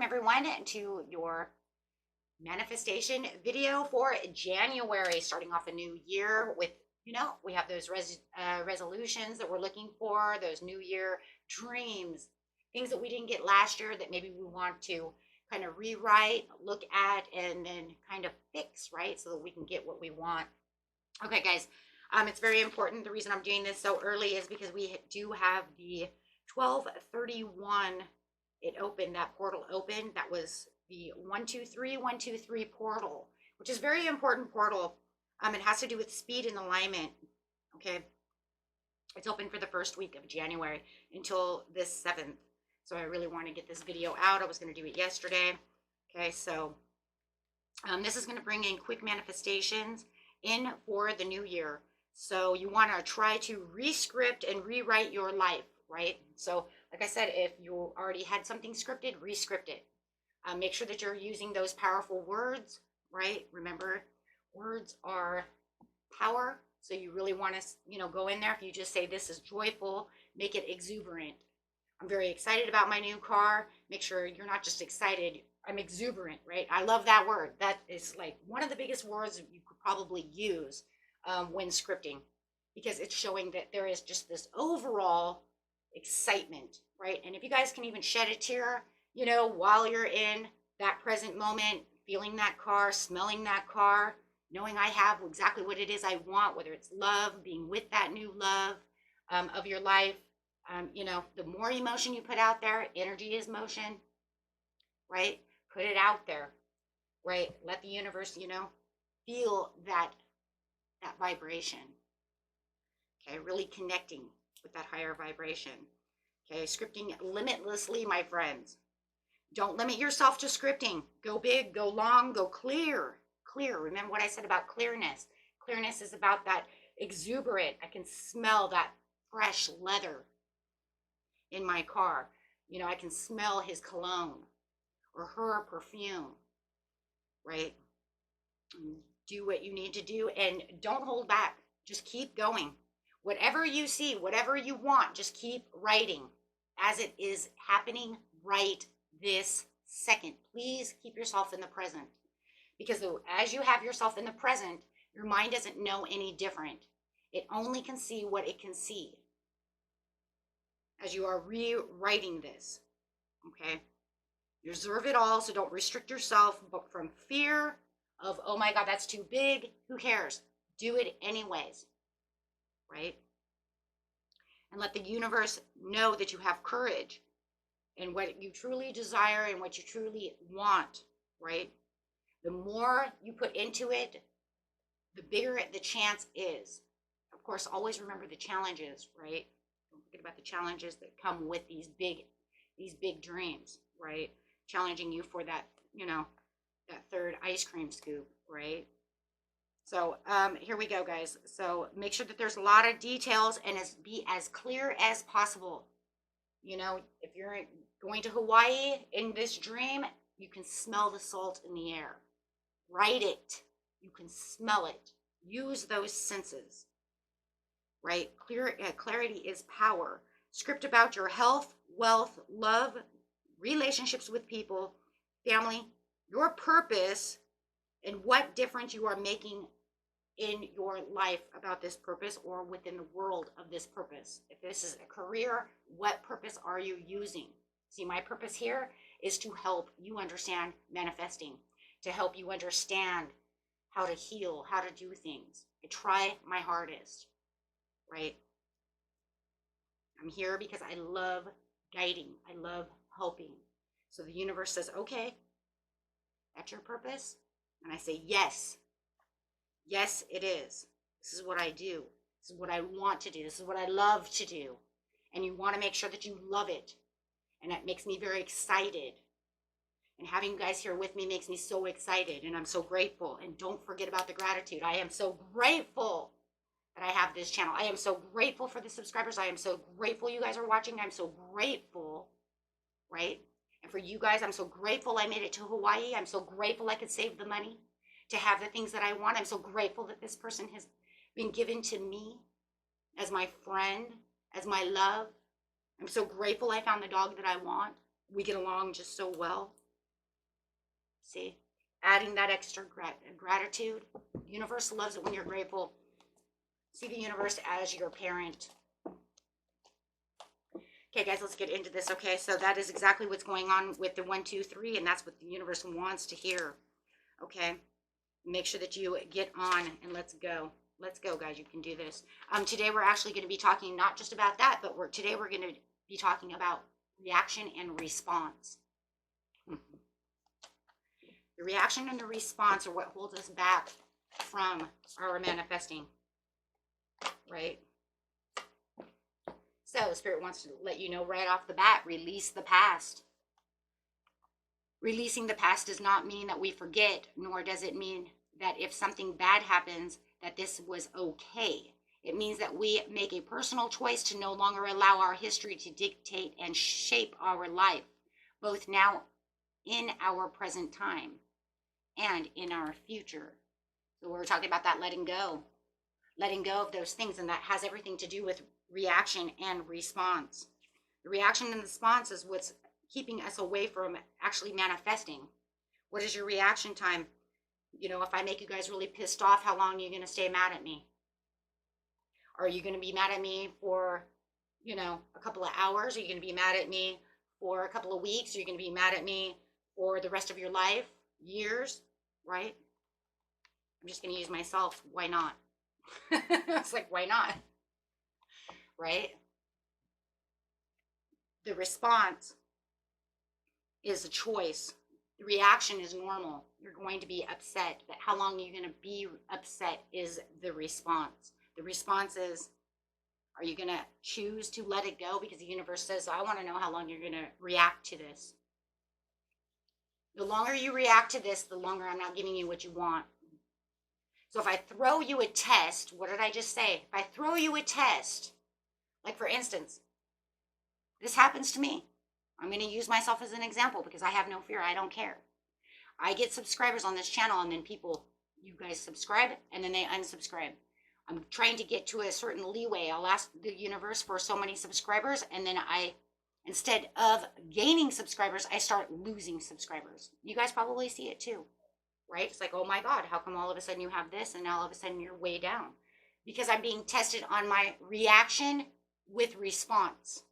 everyone to your manifestation video for January, starting off a new year with, we have those resolutions that we're looking for, those new year dreams, things that we didn't get last year that maybe we want to kind of rewrite, look at, and then kind of fix, right? So that we can get what we want. Okay, guys, it's very important. The reason I'm doing this so early is because we do have the 1231, it opened, that portal opened. That was the 123 portal, which is very important portal. It has to do with speed and alignment. Okay, it's open for the first week of January until this 7th. So I really want to get this video out. I was going to do it yesterday. Okay, so this is going to bring in quick manifestations in for the new year. So you want to try to re-script and rewrite your life, right? So like I said, if you already had something scripted, re-script it. Make sure that you're using those powerful words, right? Remember, words are power. So you really want to, go in there. If you just say this is joyful, make it exuberant. I'm very excited about my new car. Make sure you're not just excited. I'm exuberant, right? I love that word. That is like one of the biggest words you could probably use when scripting, because it's showing that there is just this overall excitement, right? And if you guys can even shed a tear, while you're in that present moment, feeling that car, smelling that car, knowing I have exactly what it is I want, whether it's love, being with that new love of your life, the more emotion you put out there, energy is motion, right? Put it out there, right? Let the universe, feel that vibration. Okay, really connecting with that higher vibration. Okay, scripting limitlessly, my friends. Don't limit yourself to scripting. Go big, go long, go clear. Clear. Remember what I said about clearness. Clearness is about that exuberant. I can smell that fresh leather in my car. I can smell his cologne or her perfume, right? Do what you need to do and don't hold back. Just keep going. Whatever you see, whatever you want, just keep writing as it is happening right this second. Please keep yourself in the present, because as you have yourself in the present, your mind doesn't know any different. It only can see what it can see as you are rewriting this. Okay, you deserve it all, so don't restrict yourself, but from fear of, oh my God, that's too big, who cares? Do it anyways, right? And let the universe know that you have courage in what you truly desire and what you truly want, right? The more you put into it, the bigger the chance is. Of course, always remember the challenges, right? Don't forget about the challenges that come with these big dreams, right? Challenging you for that, that third ice cream scoop, right? So here we go, guys. So make sure that there's a lot of details and be as clear as possible. If you're going to Hawaii in this dream, you can smell the salt in the air. Write it. You can smell it. Use those senses, right? Clarity is power. Script about your health, wealth, love, relationships with people, family, your purpose, and what difference you are making in your life about this purpose or within the world of this purpose. If this is a career, what purpose are you using? See, my purpose here is to help you understand manifesting, to help you understand how to heal, how to do things. I try my hardest, right? I'm here because I love guiding. I love helping. So the universe says, okay, that's your purpose? And I say, yes. Yes, it is. This is what I do. This is what I want to do. This is what I love to do. And you want to make sure that you love it. And that makes me very excited. And having you guys here with me makes me so excited. And I'm so grateful. And don't forget about the gratitude. I am so grateful that I have this channel. I am so grateful for the subscribers. I am so grateful you guys are watching. I'm so grateful, right? And for you guys, I'm so grateful I made it to Hawaii. I'm so grateful I could save the money to have the things that I want. I'm so grateful that this person has been given to me as my friend, as my love. I'm so grateful I found the dog that I want. We get along just so well. See, adding that extra gratitude. The universe loves it when you're grateful. See the universe as your parent. Okay, guys, let's get into this. Okay, so that is exactly what's going on with the 1, 2, 3, and that's what the universe wants to hear. Okay, make sure that you get on and let's go. Let's go, guys. You can do this. Today we're actually going to be talking not just about that, but today we're going to be talking about reaction and response. The reaction and the response are what holds us back from our manifesting, right? So Spirit wants to let you know right off the bat, release the past. Releasing the past does not mean that we forget, nor does it mean that if something bad happens, that this was okay. It means that we make a personal choice to no longer allow our history to dictate and shape our life, both now in our present time and in our future. So we're talking about that letting go of those things, and that has everything to do with reaction and response. The reaction and the response is what's keeping us away from actually manifesting. What is your reaction time? You know, if I make you guys really pissed off, how long are you going to stay mad at me? Are you going to be mad at me for, you know, a couple of hours? Are you going to be mad at me for a couple of weeks? Are you going to be mad at me for the rest of your life? Years? Right? I'm just going to use myself. Why not? It's like, why not? Right? The response is a choice. The reaction is normal. You're going to be upset, but how long are you going to be upset is the response. The response is, are you going to choose to let it go? Because the universe says, I want to know how long you're going to react to this. The longer you react to this, the longer I'm not giving you what you want. So if I throw you a test, what did I just say? If I throw you a test, like for instance, this happens to me. I'm going to use myself as an example because I have no fear. I don't care. I get subscribers on this channel, and then you guys subscribe, and then they unsubscribe. I'm trying to get to a certain leeway. I'll ask the universe for so many subscribers, and then instead of gaining subscribers, I start losing subscribers. You guys probably see it too, right? It's like, oh my God, how come all of a sudden you have this, and now all of a sudden you're way down? Because I'm being tested on my reaction with response.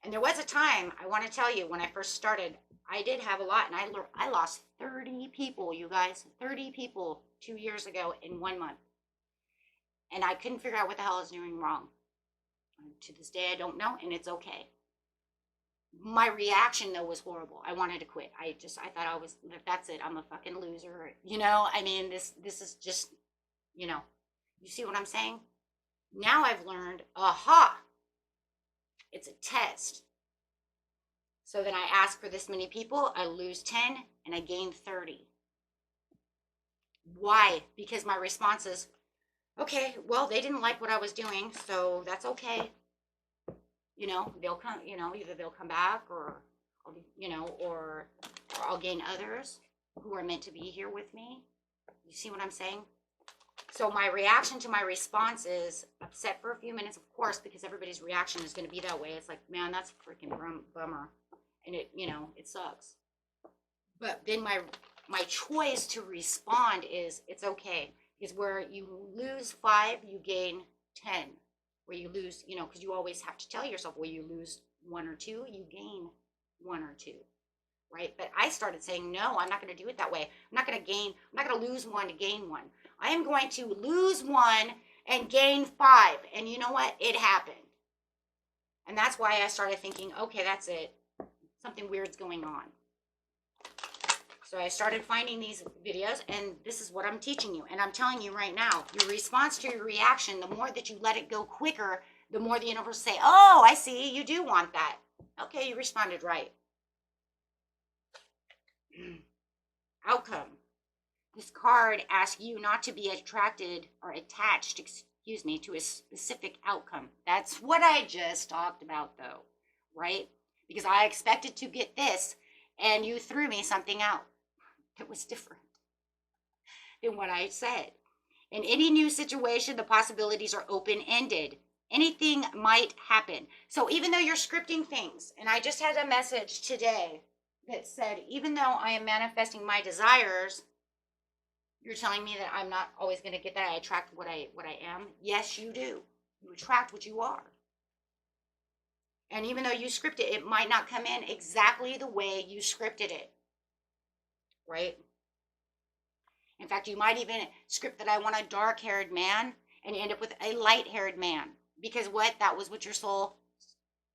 And there was a time, I want to tell you, when I first started, I did have a lot, and I lost 30 people, you guys, 30 people 2 years ago in 1 month. And I couldn't figure out what the hell I was doing wrong. To this day, I don't know, and it's okay. My reaction, though, was horrible. I wanted to quit. I thought that's it. I'm a fucking loser. You know, I mean, this is just, you know, you see what I'm saying? Now I've learned, aha, it's a test. So then I ask for this many people, I lose 10, and I gain 30. Why? Because my response is, okay, well, they didn't like what I was doing, so that's okay. You know, they'll come, you know, either they'll come back or you know, or I'll gain others who are meant to be here with me. You see what I'm saying? So my reaction to my response is upset for a few minutes, of course, because everybody's reaction is going to be that way. It's like, man, that's a freaking bummer. And it, you know, it sucks. But then my choice to respond is, it's okay. Because where you lose 5, you gain 10. Where you lose, you know, because you always have to tell yourself, where you lose 1 or 2, you gain 1 or 2. Right? But I started saying, no, I'm not going to do it that way. I'm not going to lose 1 to gain 1. I am going to lose 1 and gain 5. And you know what? It happened. And that's why I started thinking, okay, that's it. Something weird's going on. So I started finding these videos, and this is what I'm teaching you. And I'm telling you right now, your response to your reaction, the more that you let it go quicker, the more the universe say, oh, I see, you do want that. Okay, you responded right. Outcome. This card asks you not to be attracted or attached, excuse me, to a specific outcome. That's what I just talked about, though, right? Because I expected to get this, and you threw me something out that was different than what I said. In any new situation, the possibilities are open-ended. Anything might happen. So even though you're scripting things, and I just had a message today that said, even though I am manifesting my desires, you're telling me that I'm not always going to get that. I attract what I am. Yes, you do. You attract what you are. And even though you script it, it might not come in exactly the way you scripted it. Right? In fact, you might even script that I want a dark-haired man and you end up with a light-haired man. Because what? That was what your soul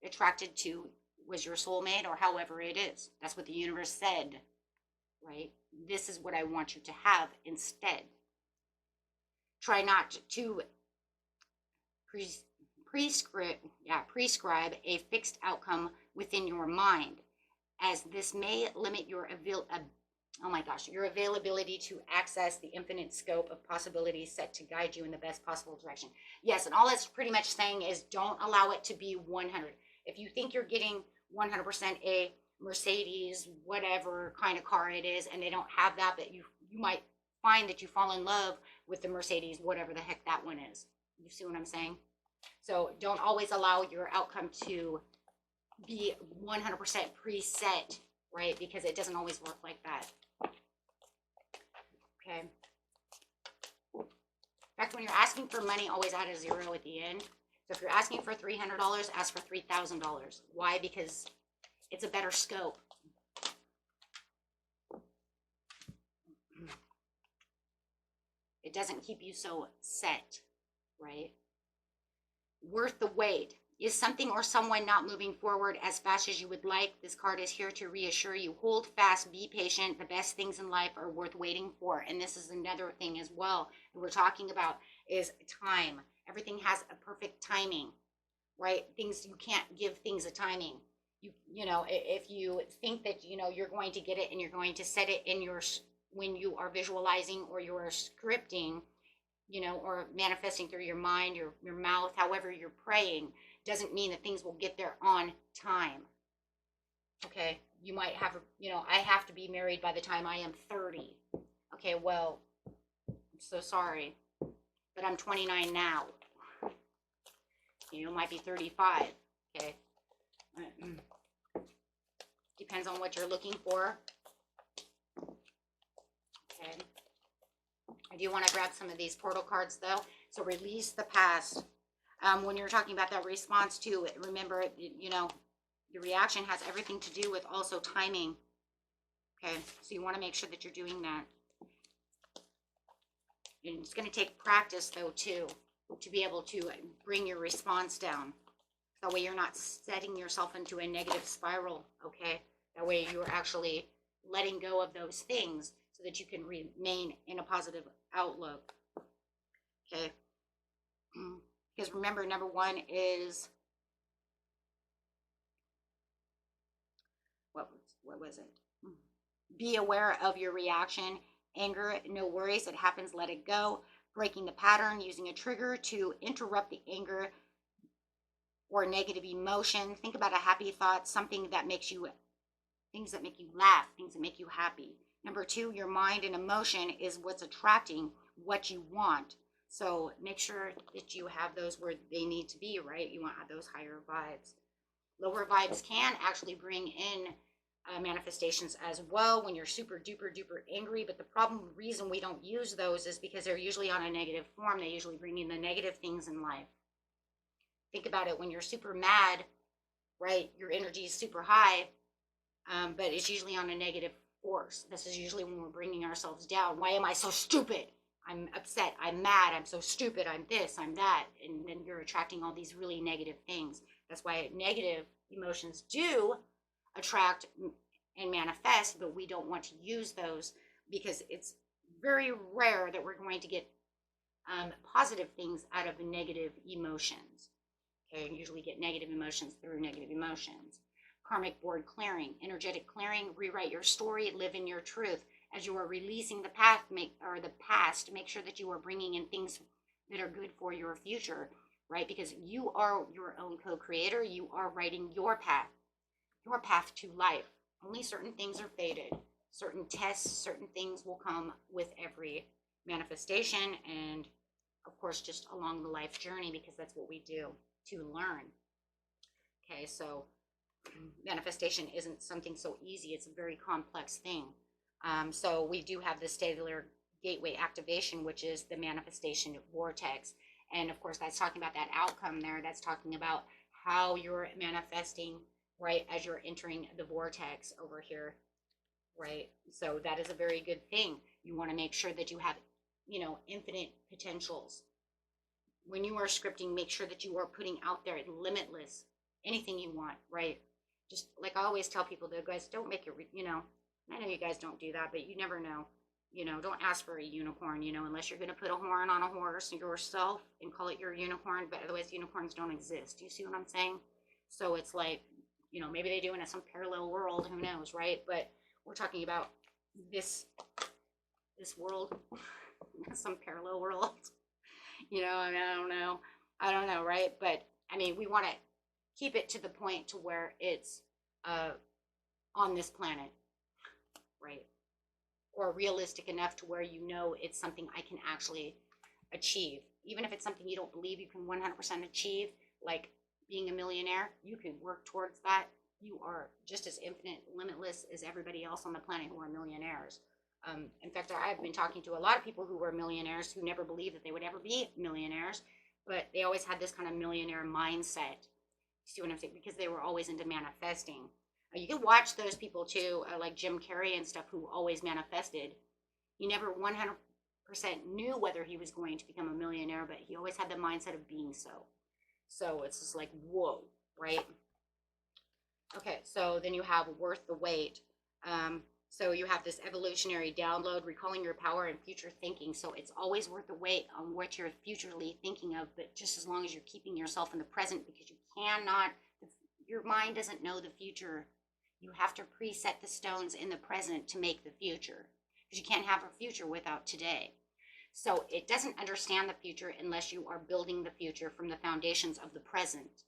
attracted to, was your soulmate, or however it is. That's what the universe said. Right? This is what I want you to have instead. Try not to prescribe a fixed outcome within your mind, as this may limit your availability to access the infinite scope of possibilities set to guide you in the best possible direction. Yes, and all that's pretty much saying is don't allow it to be 100. If you think you're getting 100% a Mercedes, whatever kind of car it is, and they don't have that, but you might find that you fall in love with the Mercedes, whatever the heck that one is. You see what I'm saying? So don't always allow your outcome to be 100% preset, right? Because it doesn't always work like that. Okay. In fact, when you're asking for money, always add a 0 at the end. So if you're asking for $300, ask for $3,000. Why? Because it's a better scope. It doesn't keep you so set, right? Worth the wait. Is something or someone not moving forward as fast as you would like? This card is here to reassure you. Hold fast, be patient. The best things in life are worth waiting for. And this is another thing as well that we're talking about is time. Everything has a perfect timing, right? Things, you can't give things a timing. You know, if you think that, you know, you're going to get it and you're going to set it in your, when you are visualizing or you're scripting, you know, or manifesting through your mind, your mouth, however you're praying, doesn't mean that things will get there on time. Okay, you might have, you know, I have to be married by the time I am 30. Okay, well, I'm so sorry, but I'm 29 now. You know, might be 35. Okay. Depends on what you're looking for. Okay. I do want to grab some of these portal cards though. So release the past. When you're talking about that response too, remember, you know, your reaction has everything to do with also timing. Okay. So you want to make sure that you're doing that. And it's going to take practice though too, to be able to bring your response down. That way you're not setting yourself into a negative spiral, okay? That way you're actually letting go of those things so that you can remain in a positive outlook, okay? Because remember, number one is, what was it? Be aware of your reaction. Anger, no worries, it happens, let it go. Breaking the pattern, using a trigger to interrupt the anger or negative emotion. Think about a happy thought, something that makes you, things that make you laugh, things that make you happy. Number two, your mind and emotion is what's attracting what you want. So make sure that you have those where they need to be, right? You want those higher vibes. Lower vibes can actually bring in manifestations as well when you're super duper duper angry, but the reason we don't use those is because they're usually on a negative form. They usually bring in the negative things in life. Think about it, when you're super mad, right, your energy is super high, but it's usually on a negative force. This is usually when we're bringing ourselves down. Why am I so stupid? I'm upset, I'm mad, I'm so stupid, I'm this, I'm that. And then you're attracting all these really negative things. That's why negative emotions do attract and manifest, but we don't want to use those because it's very rare that we're going to get positive things out of negative emotions. Okay, usually get negative emotions through negative emotions. Karmic board clearing, energetic clearing, rewrite your story, live in your truth. As you are releasing the past, make sure that you are bringing in things that are good for your future, right? Because you are your own co-creator. You are writing your path to life. Only certain things are fated. Certain tests, certain things will come with every manifestation, and of course, just along the life journey, because that's what we do to learn. Okay, so manifestation isn't something so easy. It's a very complex thing. So we do have the stellar gateway activation, which is the manifestation vortex. And of course, that's talking about that outcome there. That's talking about how you're manifesting, right, as you're entering the vortex over here, right? So that is a very good thing. You want to make sure that you have, infinite potentials. When you are scripting, make sure that you are putting out there limitless, anything you want, right? Just like I always tell people, though, guys, don't make it, I know you guys don't do that, but you never know. Don't ask for a unicorn, unless you're going to put a horn on a horse yourself and call it your unicorn, but otherwise unicorns don't exist. Do you see what I'm saying? So it's like, maybe they do in some parallel world, who knows, right? But we're talking about this world, some parallel world. I don't know, right? But I mean, we want to keep it to the point to where it's on this planet, right? Or realistic enough to where it's something I can actually achieve. Even if it's something you don't believe you can 100% achieve, like being a millionaire, you can work towards that. You are just as infinite, limitless as everybody else on the planet who are millionaires. In fact, I've been talking to a lot of people who were millionaires who never believed that they would ever be millionaires, but they always had this kind of millionaire mindset. You see what I'm saying? Because they were always into manifesting. You can watch those people too, like Jim Carrey and stuff, who always manifested. He never 100% knew whether he was going to become a millionaire, but he always had the mindset of being so. So it's just like, whoa, right? Okay, so then you have worth the wait. So you have this evolutionary download, recalling your power and future thinking. So it's always worth the wait on what you're futurely thinking of, but just as long as you're keeping yourself in the present, because you cannot, your mind doesn't know the future. You have to preset the stones in the present to make the future, because you can't have a future without today. So it doesn't understand the future unless you are building the future from the foundations of the present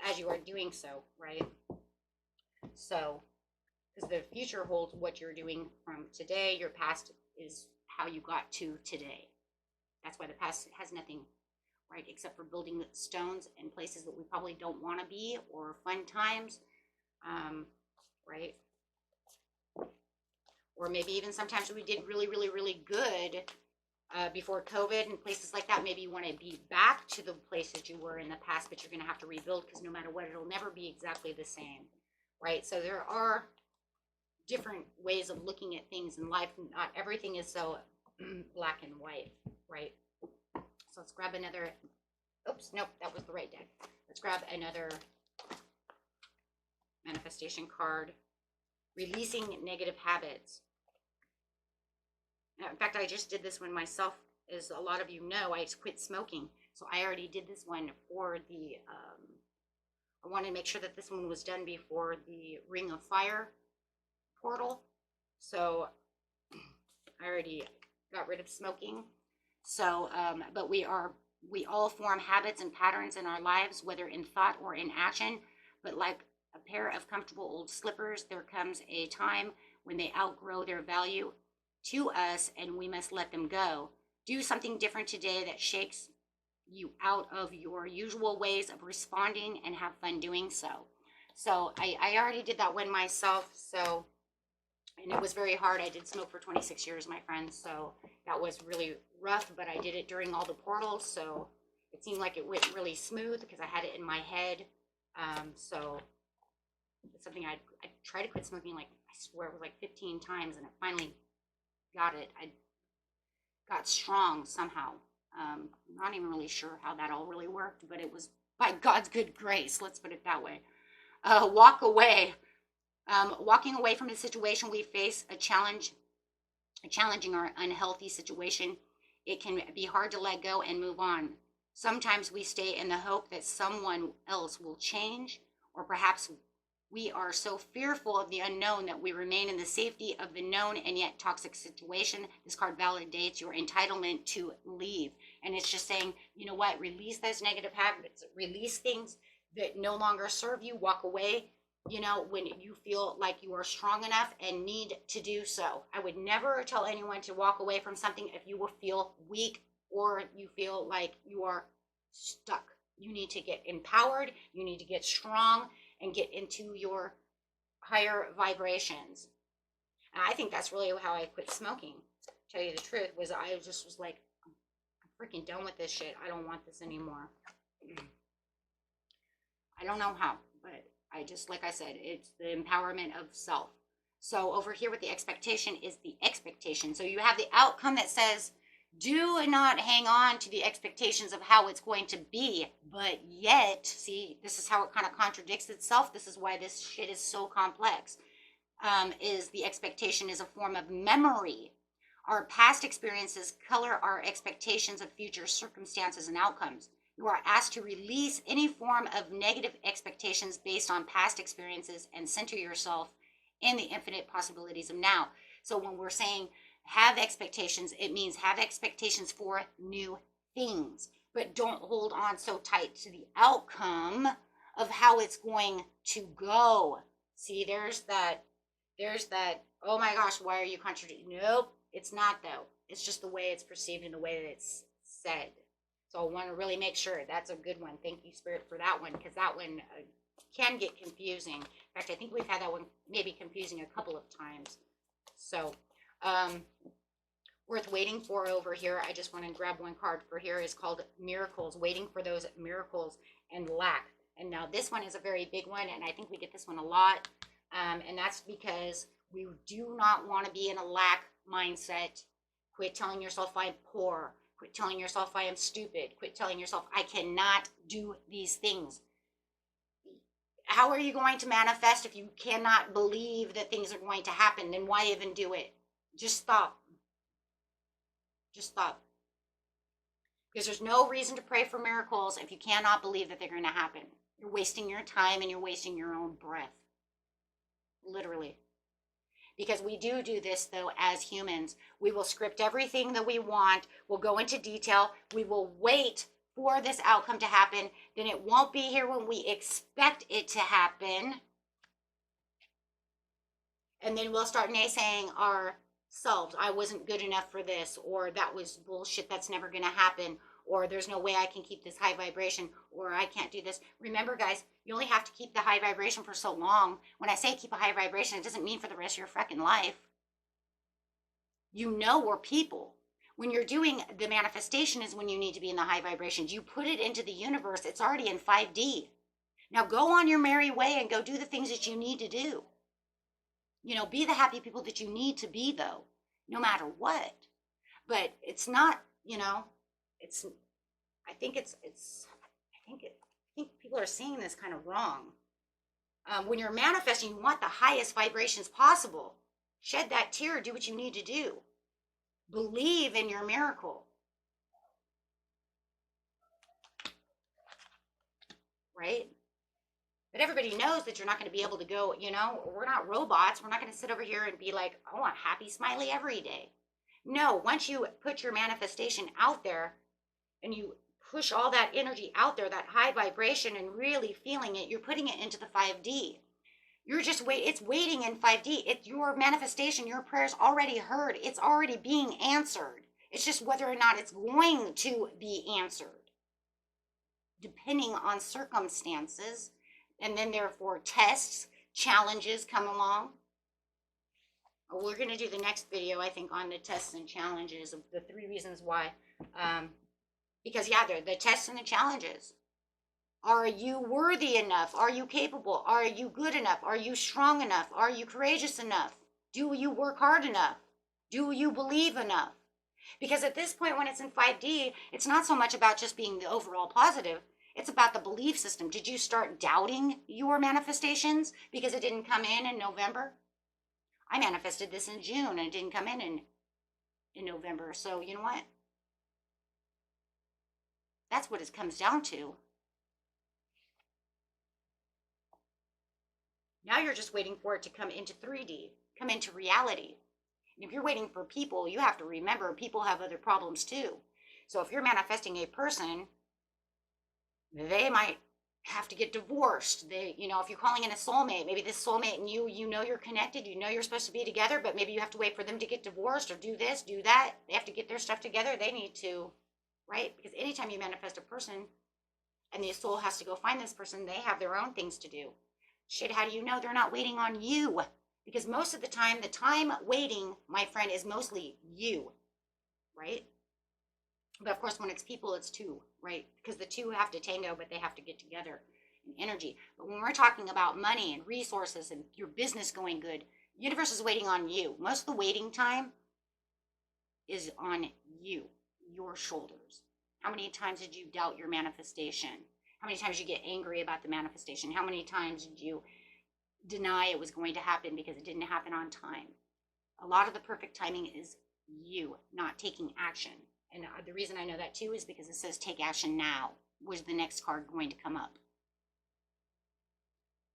as you are doing so, right? So, because the future holds what you're doing from today, your past is how you got to today. That's why the past has nothing, right, except for building stones in places that we probably don't want to be, or fun times, right? Or maybe even sometimes we did really, really, really good before COVID and places like that. Maybe you want to be back to the places you were in the past, but you're going to have to rebuild, because no matter what, it'll never be exactly the same, right? So there are different ways of looking at things in life. Not everything is so black and white, right? So let's grab another, oops, nope, that was the right deck. Let's grab another manifestation card. Releasing negative habits. Now, in fact, I just did this one myself. As a lot of you know, I just quit smoking. So I already did this one for the, I wanted to make sure that this one was done before the Ring of Fire portal. So I already got rid of smoking. So, but we all form habits and patterns in our lives, whether in thought or in action. But like a pair of comfortable old slippers, there comes a time when they outgrow their value to us, and we must let them go. Do something different today that shakes you out of your usual ways of responding, and have fun doing so. So I already did that one myself. So, and it was very hard. I did smoke for 26 years, my friends. So that was really rough, but I did it during all the portals. So it seemed like it went really smooth because I had it in my head. So it's something I tried to quit smoking, like, I swear it was like 15 times, and it finally got it. I got strong somehow. I'm not even really sure how that all really worked, but it was by God's good grace. Let's put it that way. Walk away. Walking away from a situation we face, a challenging or unhealthy situation, it can be hard to let go and move on. Sometimes we stay in the hope that someone else will change, or perhaps we are so fearful of the unknown that we remain in the safety of the known and yet toxic situation. This card validates your entitlement to leave. And it's just saying, you know what, release those negative habits, release things that no longer serve you, walk away, when you feel like you are strong enough and need to do so. I would never tell anyone to walk away from something if you will feel weak or you feel like you are stuck. You need to get empowered. You need to get strong and get into your higher vibrations. And I think that's really how I quit smoking. To tell you the truth, was I just was like, I'm freaking done with this shit. I don't want this anymore. I don't know how, but I just, like I said, it's the empowerment of self. So over here with the expectation is the expectation. So you have the outcome that says, do not hang on to the expectations of how it's going to be. But yet, see, this is how it kind of contradicts itself. This is why this shit is so complex. Is the expectation is a form of memory. Our past experiences color our expectations of future circumstances and outcomes. You are asked to release any form of negative expectations based on past experiences and center yourself in the infinite possibilities of now. So when we're saying have expectations, it means have expectations for new things, but don't hold on so tight to the outcome of how it's going to go. See, there's that, oh my gosh, why are you contradicting? Nope, it's not though. It's just the way it's perceived and the way that it's said. So I want to really make sure that's a good one. Thank you, Spirit, for that one, because that one can get confusing. In fact, I think we've had that one maybe confusing a couple of times. So worth waiting for over here. I just want to grab one card for here. Is called Miracles, waiting for those miracles and lack. And now this one is a very big one, and I think we get this one a lot. And that's because we do not want to be in a lack mindset. Quit telling yourself I'm poor. Quit telling yourself I am stupid. Quit telling yourself I cannot do these things. How are you going to manifest if you cannot believe that things are going to happen? Then why even do it? Just stop. Just stop. Because there's no reason to pray for miracles if you cannot believe that they're going to happen. You're wasting your time and you're wasting your own breath. Literally. Because we do this, though, as humans. We will script everything that we want. We'll go into detail. We will wait for this outcome to happen. Then it won't be here when we expect it to happen. And then we'll start naysaying ourselves. I wasn't good enough for this. Or that was bullshit. That's never going to happen. Or there's no way I can keep this high vibration. Or I can't do this. Remember, guys, you only have to keep the high vibration for so long. When I say keep a high vibration, it doesn't mean for the rest of your fucking life. You know we're people. When you're doing the manifestation is when you need to be in the high vibrations. You put it into the universe. It's already in 5D. Now go on your merry way and go do the things that you need to do. You know, be the happy people that you need to be, though, no matter what. But it's not, you know, it's, I think people are seeing this kind of wrong. When you're manifesting, you want the highest vibrations possible. Shed that tear, do what you need to do. Believe in your miracle. Right? But everybody knows that you're not going to be able to go, you know, we're not robots. We're not going to sit over here and be like, I want happy, smiley every day. No, once you put your manifestation out there and you push all that energy out there, that high vibration, and really feeling it, you're putting it into the 5D. You're just it's waiting in 5D. It's your manifestation, your prayers already heard. It's already being answered. It's just whether or not it's going to be answered, depending on circumstances. And then therefore tests, challenges come along. We're going to do the next video, I think, on the tests and challenges of the 3 reasons why. Because, yeah, they're the tests and the challenges. Are you worthy enough? Are you capable? Are you good enough? Are you strong enough? Are you courageous enough? Do you work hard enough? Do you believe enough? Because at this point, when it's in 5D, it's not so much about just being the overall positive. It's about the belief system. Did you start doubting your manifestations because it didn't come in November? I manifested this in June and it didn't come in November. So you know what? That's what it comes down to. Now you're just waiting for it to come into 3D, come into reality. And if you're waiting for people, you have to remember people have other problems too. So if you're manifesting a person, they might have to get divorced. If you're calling in a soulmate, maybe this soulmate and you know you're connected, you know you're supposed to be together, but maybe you have to wait for them to get divorced or do this, do that. They have to get their stuff together. They need to, right? Because anytime you manifest a person, and the soul has to go find this person. They have their own things to do. Shit, how do you know they're not waiting on you? Because most of the time waiting, my friend, is mostly you, right? But of course, when it's people, it's two, right? Because the two have to tango, but they have to get together in energy. But when we're talking about money and resources and your business going good, the universe is waiting on you. Most of the waiting time is on you, your shoulders. How many times did you doubt your manifestation? How many times did you get angry about the manifestation? How many times did you deny it was going to happen because it didn't happen on time? A lot of the perfect timing is you not taking action. And the reason I know that too is because it says take action now. Was the next card going to come up?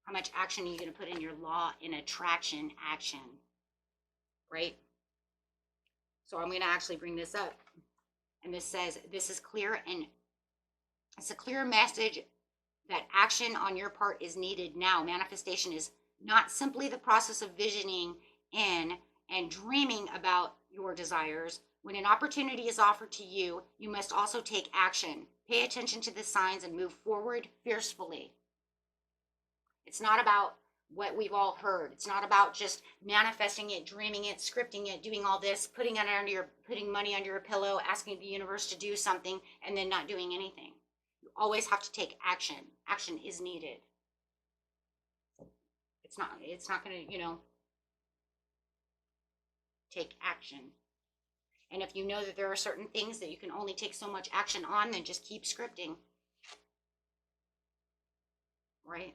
How much action are you going to put in your law in attraction action? Right? So I'm going to actually bring this up. And this says, this is clear, and it's a clear message that action on your part is needed now. Manifestation is not simply the process of visioning in and dreaming about your desires. When an opportunity is offered to you, you must also take action. Pay attention to the signs and move forward fiercely. It's not about what we've all heard. It's not about just manifesting it, dreaming it, scripting it, doing all this, putting money under your pillow, asking the universe to do something, and then not doing anything. You always have to take action. Action is needed. It's not going to, take action. And if you know that there are certain things that you can only take so much action on, then just keep scripting. Right?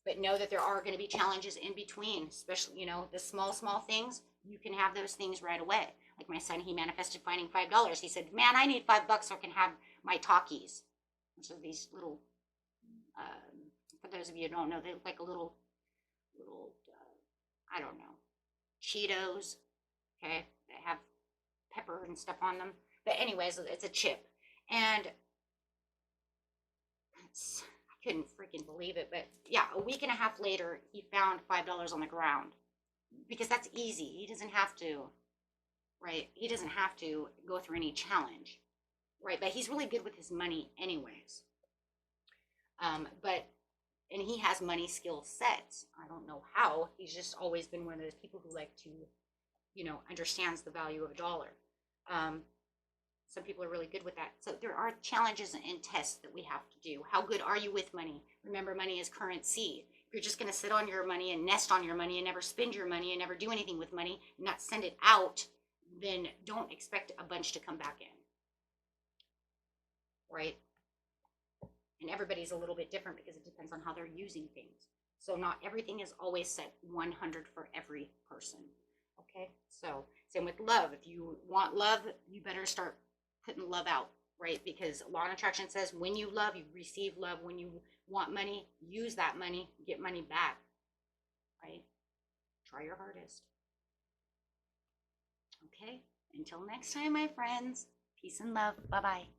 But know that there are going to be challenges in between, especially, the small things. You can have those things right away. Like my son, he manifested finding $5. He said, man, I need $5 so I can have my talkies. So these little, for those of you who don't know, they look like a little, I don't know, Cheetos. Okay, they have pepper and stuff on them. But anyways, it's a chip. And I couldn't freaking believe it. But yeah, a week and a half later, he found $5 on the ground. Because that's easy. He doesn't have to, right? He doesn't have to go through any challenge, right? But he's really good with his money anyways. And he has money skill sets. I don't know how. He's just always been one of those people who like to, understands the value of a dollar. Some people are really good with that. So there are challenges and tests that we have to do. How good are you with money? Remember, money is currency. If you're just going to sit on your money and nest on your money and never spend your money and never do anything with money and not send it out, then don't expect a bunch to come back in. Right? And everybody's a little bit different because it depends on how they're using things. So not everything is always set 100 for every person. Okay? So same with love. If you want love, you better start putting love out, right? Because law of attraction says when you love, you receive love. When you want money, use that money, get money back, right? Try your hardest. Okay? Until next time, my friends, peace and love. Bye-bye.